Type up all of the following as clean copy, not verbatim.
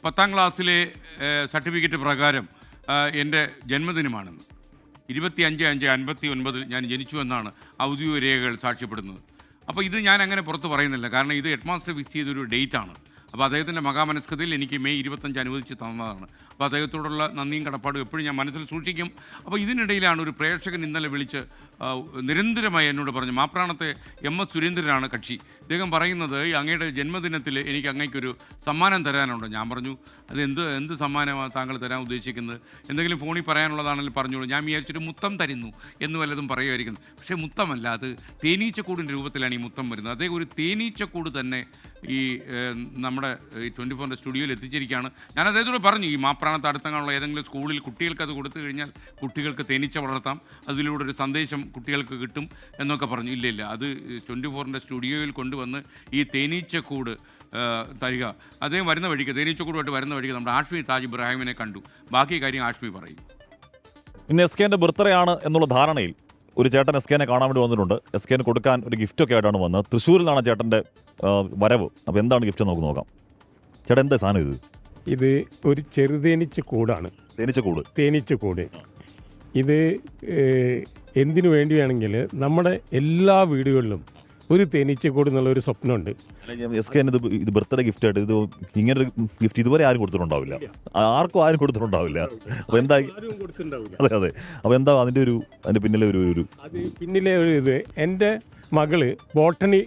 10ാം ക്ലാസ്സിലെ സർട്ടിഫിക്കറ്റ് പ്രകാരം എൻ്റെ ജന്മദിനമാണെന്ന്. 25/5/59 ഞാൻ ജനിച്ചു എന്നാണ് ഔദ്യോഗിക രേഖകൾ സാക്ഷ്യപ്പെടുന്നത്. അപ്പോൾ ഇത് ഞാൻ അങ്ങനെ പുറത്ത് പറയുന്നില്ല, കാരണം ഇത് ഹെഡ് മാസ്റ്റർ ഫിക്സ് ചെയ്തൊരു ഡേറ്റാണ്. അപ്പോൾ അദ്ദേഹത്തിൻ്റെ മഹാമനസ്കതയിൽ എനിക്ക് മെയ് 25 അനുവദിച്ച് തന്നതാണ്. അപ്പോൾ അദ്ദേഹത്തോടുള്ള നന്ദിയും കടപ്പാടും എപ്പോഴും ഞാൻ മനസ്സിൽ സൂക്ഷിക്കും. അപ്പോൾ ഇതിനിടയിലാണ് ഒരു പ്രേക്ഷകൻ ഇന്നലെ വിളിച്ച് നിരന്തരമായി എന്നോട് പറഞ്ഞു, മാപ്രാണത്തെ MS സുരേന്ദ്രനാണ് കക്ഷി. ഇദ്ദേഹം പറയുന്നത് അങ്ങയുടെ ജന്മദിനത്തിൽ എനിക്ക് അങ്ങേക്കൊരു സമ്മാനം തരാനുണ്ട്. ഞാൻ പറഞ്ഞു, അത് എന്ത് സമ്മാനമാണ് താങ്കൾ തരാൻ ഉദ്ദേശിക്കുന്നത്? എന്തെങ്കിലും ഫോണിൽ പറയാനുള്ളതാണെങ്കിലും പറഞ്ഞോളൂ. ഞാൻ വിചാരിച്ചൊരു മുത്തം തരുന്നു എന്ന് വല്ലതും പറയുമായിരിക്കുന്നു. പക്ഷേ മുത്തമല്ല, അത് തേനീച്ചക്കൂടിൻ്റെ രൂപത്തിലാണ് ഈ മുത്തം വരുന്നത്. അദ്ദേഹം ഒരു തേനീച്ചക്കൂട് തന്നെ ഈ നമ്മുടെ ഈ 24 സ്റ്റുഡിയോയിൽ എത്തിച്ചിരിക്കുകയാണ്. ഞാൻ അദ്ദേഹത്തോട് പറഞ്ഞു, ഈ മാപ്രാണത്ത് അടുത്തങ്ങാനുള്ള ഏതെങ്കിലും സ്കൂളിൽ കുട്ടികൾക്ക് അത് കൊടുത്തു കഴിഞ്ഞാൽ കുട്ടികൾക്ക് തേനീച്ച വളർത്താം, അതിലൂടെ ഒരു സന്ദേശം കുട്ടികൾക്ക് കിട്ടും എന്നൊക്കെ പറഞ്ഞു. ഇല്ല, അത് 24 സ്റ്റുഡിയോയിൽ കൊണ്ടുവന്ന് ഈ തേനീച്ചക്കൂട് തരിക. അദ്ദേഹം വരുന്ന വഴിക്ക്, തേനീച്ചക്കൂടുമായിട്ട് വരുന്ന വഴിക്ക് നമ്മുടെ ആഷ്മി താജ് ഇബ്രാഹിമിനെ കണ്ടു. ബാക്കി കാര്യം ആഷ്മി പറയും. ഇന്ന് SKൻ്റെ ബർത്ത്ഡേ ആണ് എന്നുള്ള ധാരണയിൽ ഒരു ചേട്ടൻ SKനെ കാണാൻ വേണ്ടി വന്നിട്ടുണ്ട്. SKന് കൊടുക്കാൻ ഒരു ഗിഫ്റ്റൊക്കെ ആയിട്ടാണ് വന്നത്. തൃശ്ശൂരിൽ നിന്നാണ് ചേട്ടൻ്റെ വരവ്. അപ്പോൾ എന്താണ് ഗിഫ്റ്റ് നമുക്ക് നോക്കാം. ചേട്ടൻ എന്താ സാധനം ഇത് ഒരു ചെറുതേനീച്ചക്കൂടാണ്. തേനീച്ചക്കൂട് ഇത് എന്തിനു വേണ്ടിയാണെങ്കിൽ നമ്മുടെ എല്ലാ വീടുകളിലും ഒരു തേനീച്ചക്കൂട് എന്നുള്ളൊരു സ്വപ്നമുണ്ട്. SKന് ഇത് ബർത്ത്ഡേ ഗിഫ്റ്റ് ആയിട്ട് ഇത് ഇങ്ങനൊരു ഗിഫ്റ്റ് ഇതുവരെ ആരും കൊടുത്തിട്ടുണ്ടാവില്ല, ആരും കൊടുത്തിട്ടുണ്ടാവില്ല. അപ്പോൾ എന്താ അതെ അപ്പോൾ എന്താ അതിൻ്റെ പിന്നിലെ ഒരു പിന്നിലെ ഒരു ഇത്, എൻ്റെ മകള് botany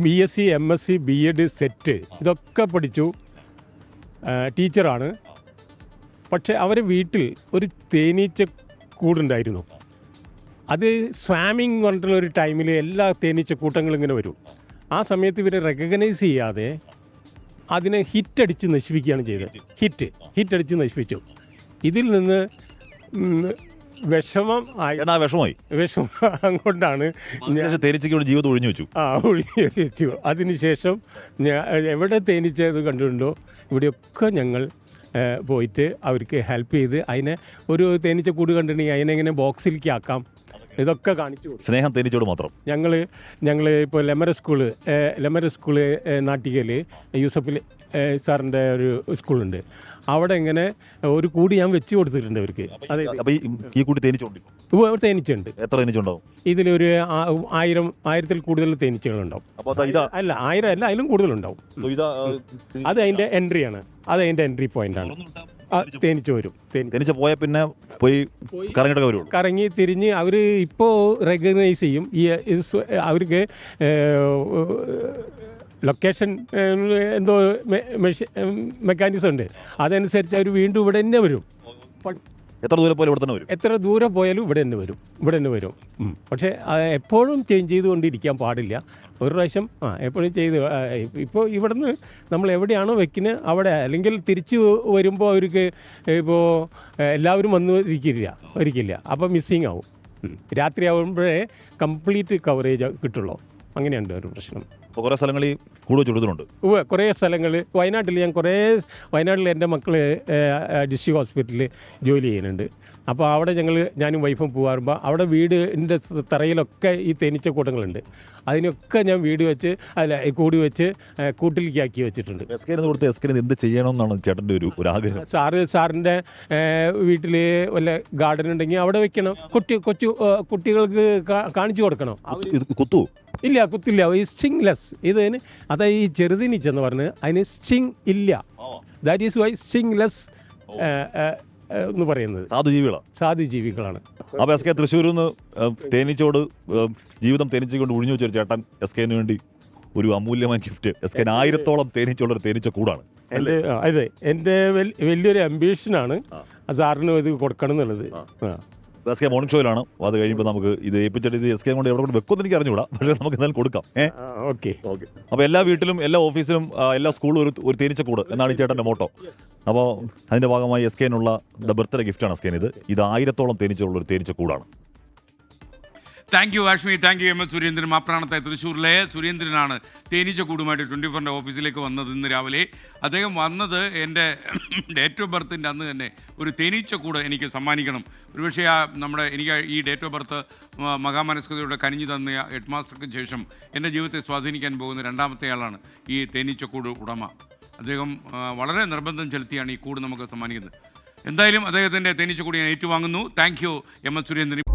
BSc MSc BEd set ഇതൊക്കെ പഠിച്ചു, ടീച്ചറാണ്. പക്ഷെ അവരെ വീട്ടിൽ ഒരു തേനീച്ചക്കൂടുണ്ടായിരുന്നു. അത് സ്വാമിങ് പറഞ്ഞിട്ടുള്ള ഒരു ടൈമിൽ എല്ലാ തേനീച്ചക്കൂട്ടങ്ങളും ഇങ്ങനെ വരും. ആ സമയത്ത് ഇവരെ റെക്കഗ്നൈസ് ചെയ്യാതെ അതിനെ ഹിറ്റടിച്ച് നശിപ്പിക്കുകയാണ് ചെയ്തത്. ഹിറ്റടിച്ച് നശിപ്പിച്ചു. ഇതിൽ നിന്ന് വിഷമം കൊണ്ടാണ് തേനീച്ചയ്ക്ക് ജീവിതം ഒഴിഞ്ഞു വെച്ചു. അതിനുശേഷം എവിടെ തേനീച്ച ഇത് കണ്ടിട്ടുണ്ടോ ഇവിടെയൊക്കെ ഞങ്ങൾ പോയിട്ട് അവർക്ക് ഹെൽപ്പ് ചെയ്ത് അതിനെ ഒരു തേനീച്ചക്കൂട് കണ്ടിട്ടുണ്ടെങ്കിൽ അതിനെങ്ങനെ ബോക്സിലേക്ക് ആക്കാം ഇതൊക്കെ കാണിച്ചു. സ്നേഹം തേനീച്ചോട് മാത്രം. ഞങ്ങൾ ഇപ്പോൾ ലെമര സ്കൂള് നാട്ടികയിൽ യൂസഫിൽ സാറിൻ്റെ ഒരു സ്കൂളുണ്ട്. അവിടെ ഇങ്ങനെ ഒരു കൂടി ഞാൻ വെച്ച് കൊടുത്തിട്ടുണ്ട് അവർക്ക്. അതെ, ഈ കൂടി തേനീച്ചുണ്ട്. തേനീച്ചുണ്ട്. എത്ര തേനീച്ചുണ്ടാവും? ഇതിലൊരു 1000-ൽ കൂടുതൽ തേനീച്ചകളുണ്ടാവും. അല്ല 1000 അല്ല, അതിലും കൂടുതലുണ്ടാവും. അത് അതിൻ്റെ എൻട്രിയാണ്, അത് അതിൻ്റെ എൻട്രി പോയിന്റാണ്. തേനീച്ച വരും. തേനീച്ച പോയാൽ പിന്നെ കറങ്ങി തിരിഞ്ഞ് അവർ ഇപ്പോൾ റെക്കഗ്നൈസ് ചെയ്യും. അവർക്ക് ലൊക്കേഷൻ എന്തോ മെക്കാനിസം ഉണ്ട്. അതനുസരിച്ച് അവർ വീണ്ടും ഇവിടെ തന്നെ വരും. എത്ര ദൂരം പോയാലും ഇവിടെ തന്നെ വരും. പക്ഷേ എപ്പോഴും ചേഞ്ച് ചെയ്തുകൊണ്ടിരിക്കാൻ പാടില്ല. ഒരു പ്രാവശ്യം എപ്പോഴും ഇപ്പോൾ ഇവിടുന്ന് നമ്മൾ എവിടെയാണോ വെക്കുന്നത് അവിടെ, അല്ലെങ്കിൽ തിരിച്ച് വരുമ്പോൾ അവർക്ക് ഇപ്പോൾ എല്ലാവരും ഒരിക്കില്ല. അപ്പോൾ മിസ്സിങ് ആവും. രാത്രി ആവുമ്പോഴേ കംപ്ലീറ്റ് കവറേജ് കിട്ടുള്ളൂ. അങ്ങനെയുണ്ട് ഒരു പ്രശ്നം. കുറേ സ്ഥലങ്ങളിൽ കൂടുതലുണ്ട്. കുറേ സ്ഥലങ്ങൾ വയനാട്ടിൽ എൻ്റെ മക്കൾ ഡിസ്ട്രിക്ട് ഹോസ്പിറ്റലിൽ ജോലി ചെയ്യുന്നുണ്ട്. അപ്പോൾ അവിടെ ഞാനും വൈഫും പോകാറുമ്പോൾ അവിടെ വീടിൻ്റെ തറയിലൊക്കെ ഈ തേനീച്ചക്കൂട്ടങ്ങളുണ്ട്. അതിനൊക്കെ ഞാൻ കൂടി വെച്ച് കൂട്ടിലേക്ക് ആക്കി വെച്ചിട്ടുണ്ട്. എന്ത് ചെയ്യണമെന്നാണ് ചേട്ടൻ്റെ ഒരു ആഗ്രഹം? സാറിൻ്റെ വീട്ടിൽ വല്ല ഗാർഡൻ ഉണ്ടെങ്കിൽ അവിടെ വെക്കണം. കുട്ടികൾക്ക് കാണിച്ചു കൊടുക്കണം. ഇല്ല, കുത്തില്ല. ഈ സ്റ്റിങ്ലെസ് അതായത് ഈ ചെറുതേനീച്ചെന്ന് പറഞ്ഞ് അതിന് സ്റ്റിങ് ഇല്ല. ദാറ്റ് ഈസ് വൈ സ്റ്റിങ്ലെസ് എന്ന് പറയുന്നത്. സാധുജീവികളാണ്. അപ്പോൾ SK തൃശ്ശൂരിൽ നിന്ന് ജീവിതം തേനീച്ചകൊണ്ട് ഒഴിഞ്ഞു വെച്ചൊരു ചേട്ടൻ SKന് വേണ്ടി ഒരു അമൂല്യമായ ഗിഫ്റ്റ്. SKന് 1000-ഓളം തേനീച്ചയുള്ളൊരു തേനീച്ചക്കൂടാണ്. അതെ, എൻ്റെ വലിയൊരു അംബീഷനാണ് സാറിന് ഇത് കൊടുക്കണം എന്നുള്ളത്. SK മോർണിംഗ് ഷോയിലാണ്. അത് കഴിയുമ്പോൾ നമുക്ക് ഇത് ഏൽപ്പിച്ചിട്ട് ഇത് SK കൊണ്ട് എവിടെ കൊണ്ട് വെക്കുമെന്ന് എനിക്ക് അറിഞ്ഞുകൂടാ, പക്ഷേ നമുക്ക് എന്തായാലും കൊടുക്കാം. ഓക്കെ. അപ്പോൾ എല്ലാ വീട്ടിലും, എല്ലാ ഓഫീസിലും, എല്ലാ സ്കൂളിലും ഒരു തേനീച്ചക്കൂട് എന്നാണ് ഈ ചേട്ടൻ്റെ മോട്ടോ. അപ്പോൾ അതിൻ്റെ ഭാഗമായി SKനുള്ള ബർത്ത്ഡേ ഗിഫ്റ്റാണ് SKന് ഇത് 1000-ഓളം തേനീച്ചയുള്ള ഒരു തേനീച്ചക്കൂടാണ്. Thank you Ashmi, thank you MS Surendran. മാപ്രാണത്തെ തൃശ്ശൂരിലെ സുരേന്ദ്രനാണ് തേനീച്ചക്കൂടുമായിട്ട് 24 ഓഫീസിലേക്ക് വന്നത് ഇന്ന് രാവിലെ. അദ്ദേഹം വന്നത് എൻ്റെ ഡേറ്റ് ഓഫ് ബർത്തിൻ്റെ അന്ന് തന്നെ ഒരു തേനീച്ചക്കൂട് എനിക്ക് സമ്മാനിക്കണം. ഒരുപക്ഷെ എനിക്ക് ഈ ഡേറ്റ് ഓഫ് ബർത്ത് മഹാമനസ്കതയുടെ കനിഞ്ഞു തന്ന ഹെഡ് മാസ്റ്റർക്ക് ശേഷം എൻ്റെ ജീവിതത്തെ സ്വാധീനിക്കാൻ പോകുന്ന രണ്ടാമത്തെ ആളാണ് ഈ തേനീച്ചക്കൂട് ഉടമ. അദ്ദേഹം വളരെ നിർബന്ധം ചെലുത്തിയാണ് ഈ കൂട് നമുക്ക് സമ്മാനിക്കുന്നത്. എന്തായാലും അദ്ദേഹത്തിൻ്റെ തേനീച്ച കൂടി ഞാൻ ഏറ്റുവാങ്ങുന്നു. Thank you M S Surendran.